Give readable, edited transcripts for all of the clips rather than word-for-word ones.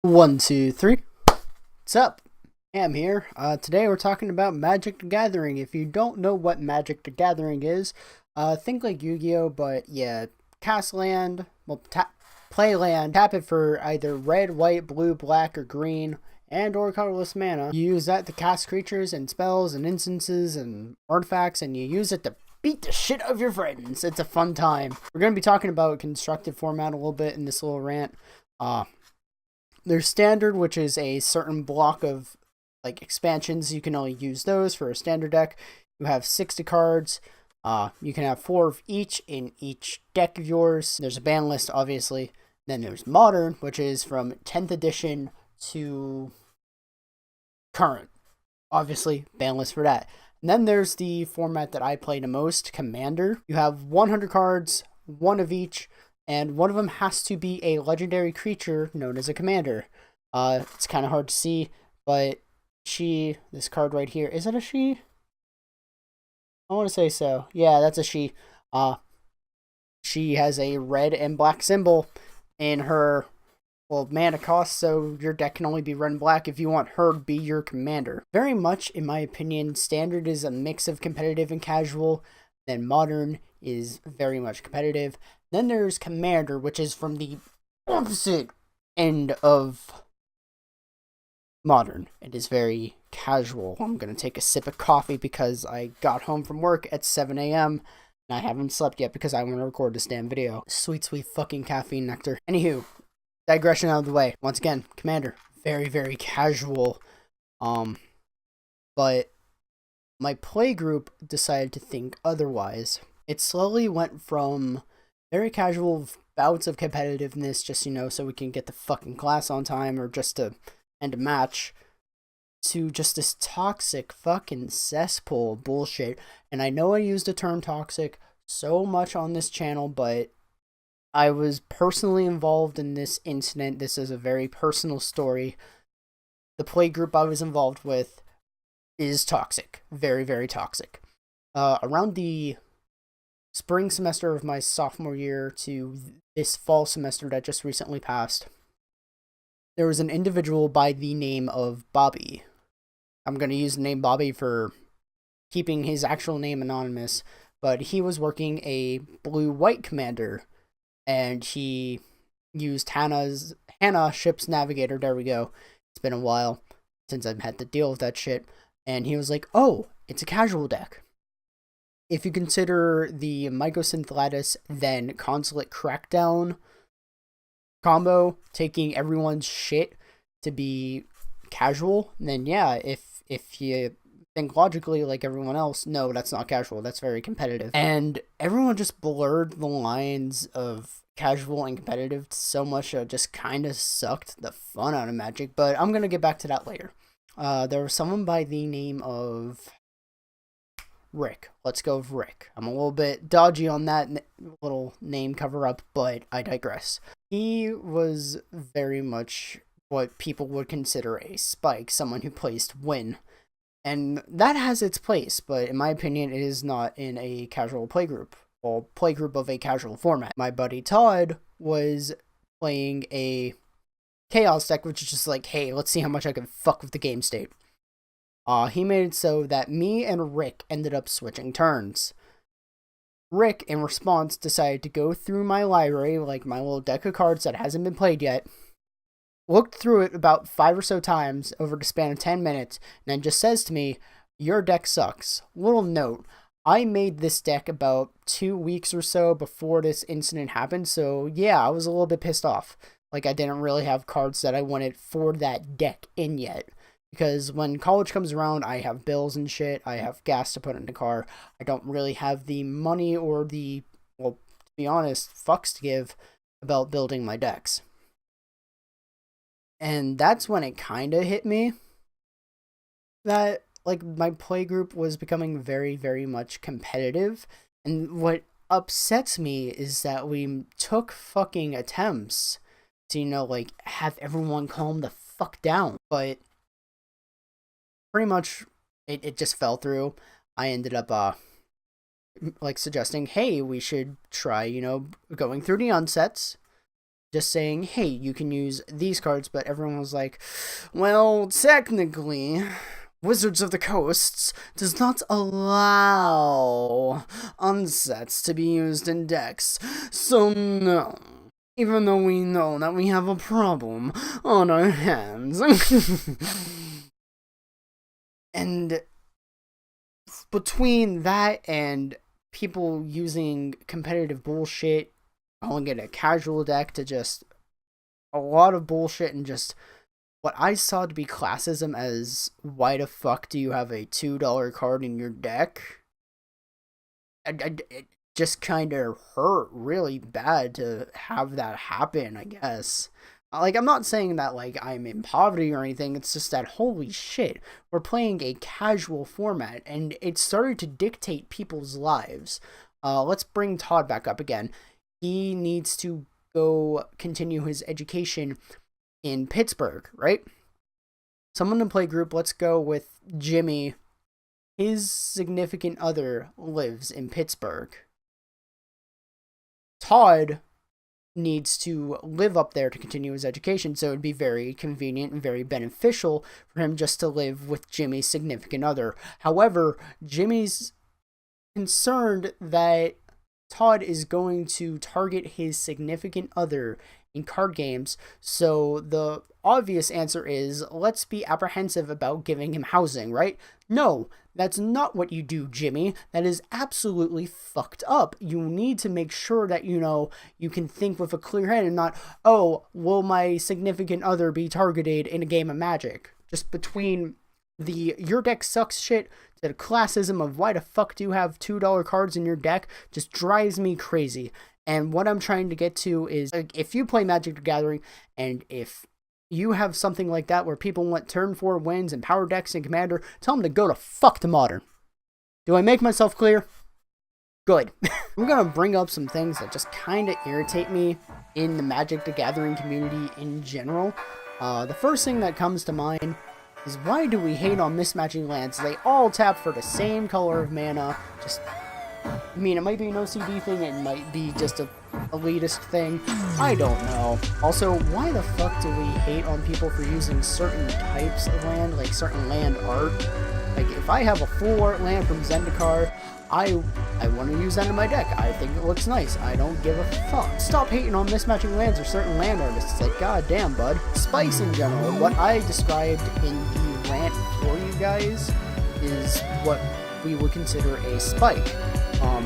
One, two, three. What's up? Ham here. Today we're talking about Magic the Gathering. If you don't know what Magic the Gathering is, think like Yu-Gi-Oh, but yeah, cast land, play land, tap it for either red, white, blue, black, or green, and or colorless mana. You use that to cast creatures and spells and instances and artifacts, and you use it to beat the shit out of your friends. It's a fun time. We're going to be talking about constructed format a little bit in this little rant. There's standard, which is a certain block of like expansions. You can only use those for a standard deck. You have 60 cards. You can have 4 of each in each deck of yours. There's a ban list, obviously. Then there's modern, which is from 10th edition to current. Obviously, ban list for that. And then there's the format that I play the most, Commander. You have 100 cards, 1 of each, and one of them has to be a legendary creature known as a commander. It's kind of hard to see, but this card right here, is it a she? I want to say so. Yeah, that's a she. She has a red and black symbol in her, mana cost, so your deck can only be red and black if you want her to be your commander. Very much, in my opinion, standard is a mix of competitive and casual, then modern is very much competitive. Then there's Commander, which is from the opposite end of modern. It is very casual. I'm going to take a sip of coffee because I got home from work at 7 a.m. and I haven't slept yet because I want to record this damn video. Sweet, sweet fucking caffeine nectar. Anywho, digression out of the way. Once again, Commander. Very, very casual. But my play group decided to think otherwise. It slowly went from very casual bouts of competitiveness, just, so we can get the fucking class on time or just to end a match, to just this toxic fucking cesspool bullshit. And I know I used the term toxic so much on this channel, but I was personally involved in this incident. This is a very personal story. The play group I was involved with is toxic. Very, very toxic. Around the spring semester of my sophomore year to this fall semester that just recently passed, there was an individual by the name of Bobby. I'm going to use the name Bobby for keeping his actual name anonymous, but he was working a blue-white commander, and he used Hannah Ship's Navigator. There we go. It's been a while since I've had to deal with that shit. And he was like, oh, it's a casual deck. If you consider the Mycosynth Lattice, then Consulate Crackdown combo taking everyone's shit to be casual, then yeah, if you think logically like everyone else, no, that's not casual, that's very competitive. And everyone just blurred the lines of casual and competitive so much that it just kind of sucked the fun out of Magic, but I'm going to get back to that later. There was someone by the name of Rick. Let's go with Rick. I'm a little bit dodgy on that little name cover up, but I digress. He was very much what people would consider a spike, someone who plays to win. And that has its place, but in my opinion, it is not in a casual playgroup, or playgroup of a casual format. My buddy Todd was playing a Chaos deck, which is just like, hey, let's see how much I can fuck with the game state. He made it so that me and Rick ended up switching turns. Rick, in response, decided to go through my library, like my little deck of cards that hasn't been played yet, looked through it about 5 or so times over the span of 10 minutes, and then just says to me, your deck sucks. Little note, I made this deck about 2 weeks or so before this incident happened, so yeah, I was a little bit pissed off. Like, I didn't really have cards that I wanted for that deck in yet. Because when college comes around, I have bills and shit, I have gas to put in the car, I don't really have the money or the, to be honest, fucks to give about building my decks. And that's when it kind of hit me that, like, my playgroup was becoming very, very much competitive. And what upsets me is that we took fucking attempts to, like, have everyone calm the fuck down. But pretty much it just fell through. I ended up like suggesting, hey, we should try, going through the unsets, just saying, hey, you can use these cards, but everyone was like, well, technically, Wizards of the Coasts does not allow unsets to be used in decks, so no. Even though we know that we have a problem on our hands. And between that and people using competitive bullshit, calling it a casual deck, to just a lot of bullshit, and just what I saw to be classism as, why the fuck do you have a $2 card in your deck? It just kind of hurt really bad to have that happen, I guess. Like, I'm not saying that, like, I'm in poverty or anything, it's just that, holy shit, we're playing a casual format, and it started to dictate people's lives. Let's bring Todd back up again. He needs to go continue his education in Pittsburgh, right? Someone to play group, let's go with Jimmy. His significant other lives in Pittsburgh. Todd needs to live up there to continue his education, so it'd be very convenient and very beneficial for him just to live with Jimmy's significant other. However, Jimmy's concerned that Todd is going to target his significant other in card games, so the obvious answer is, let's be apprehensive about giving him housing, right? No, that's not what you do, Jimmy. That is absolutely fucked up. You need to make sure that, you can think with a clear head and not, oh, will my significant other be targeted in a game of Magic? Just between the your deck sucks shit to the classism of why the fuck do you have $2 cards in your deck just drives me crazy. And what I'm trying to get to is, if you play Magic the Gathering, and if you have something like that where people want turn 4 wins and power decks and Commander, tell them to go to fuck to Modern. Do I make myself clear? Good. I'm going to bring up some things that just kind of irritate me in the Magic the Gathering community in general. The first thing that comes to mind is, why do we hate on mismatching lands? They all tap for the same color of mana. It might be an OCD thing, it might be just a elitist thing, I don't know. Also, why the fuck do we hate on people for using certain types of land, like certain land art? Like, if I have a full art land from Zendikar, I want to use that in my deck. I think it looks nice. I don't give a fuck. Stop hating on mismatching lands or certain land artists. It's like, god damn, bud. Spikes in general, what I described in the rant for you guys is what we would consider a spike.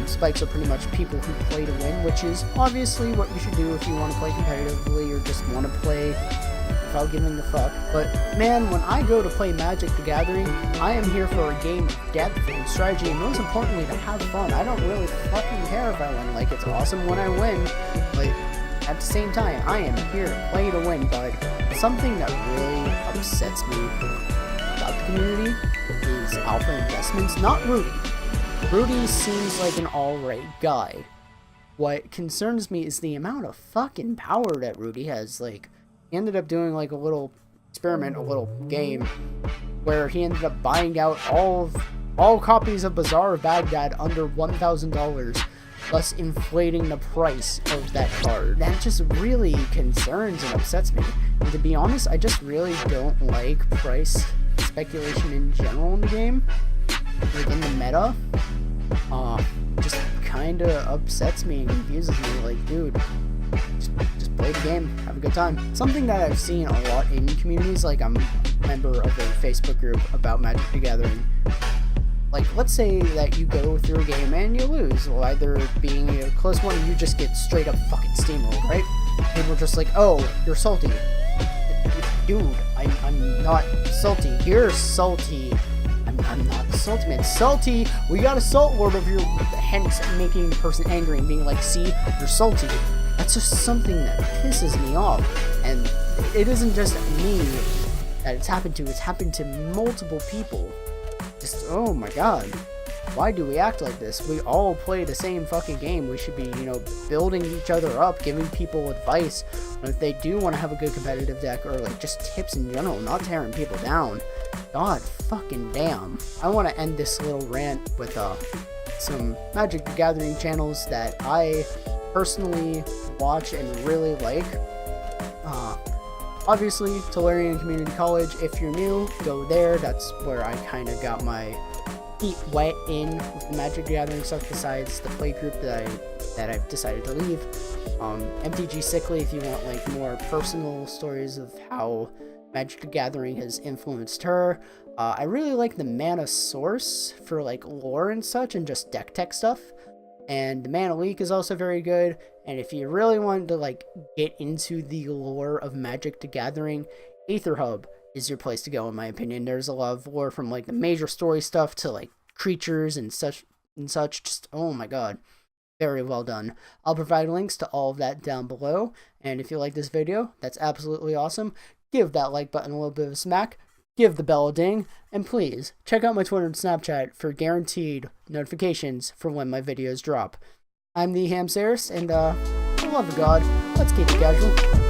Spikes are pretty much people who play to win, which is obviously what you should do if you want to play competitively or just want to play without giving a fuck. But man, when I go to play Magic the Gathering, I am here for a game of depth and strategy, and most importantly, to have fun. I don't really fucking care if I win. Like, it's awesome when I win. Like, at the same time, I am here to play to win, but something that really upsets me about the community is Alpha Investments, not Rudy. Rudy seems like an alright guy. What concerns me is the amount of fucking power that Rudy has. Like, he ended up doing like a little experiment, a little game, where he ended up buying out all copies of Bazaar of Baghdad under $1,000, thus inflating the price of that card. That just really concerns and upsets me. And to be honest, I just really don't like price speculation in general in the game. Like, in the meta, just kind of upsets me and confuses me. Like, dude, just play the game, have a good time. Something that I've seen a lot in communities, like, I'm a member of a Facebook group about Magic the Gathering. Like, let's say that you go through a game and you lose, well, either being a close one or you just get straight up fucking steamrolled, right? People are just like, oh, you're salty. Dude, I'm not salty. You're salty. I'm not salty, man. Salty, we got a salt word of your hence making the person angry and being like, see, you're salty. That's just something that pisses me off. And it isn't just me that it's happened to multiple people. Just, oh my god. Why do we act like this? We all play the same fucking game. We should be, building each other up, giving people advice if they do want to have a good competitive deck, or like just tips in general, not tearing people down. God fucking damn. I want to end this little rant with some Magic the Gathering channels that I personally watch and really like. Obviously, Tolarian Community College, if you're new, go there. That's where I kind of got my feet wet in with the Magic the Gathering stuff, besides the play group that I've decided to leave. MTG Sickly, if you want like more personal stories of how Magic the Gathering has influenced her. I really like the Mana Source for like lore and such, and just deck tech stuff. And the Mana Leak is also very good. And if you really want to like get into the lore of Magic the Gathering, Aether Hub is your place to go, in my opinion. There's a lot of lore from like the major story stuff to like creatures and such. Just, oh my god, very well done. I'll provide links to all of that down below. And if you like this video, that's absolutely awesome. Give that like button a little bit of a smack. Give the bell a ding, and please check out my Twitter and Snapchat for guaranteed notifications for when my videos drop. I'm the hamsarris, and for the love of God, let's keep it casual.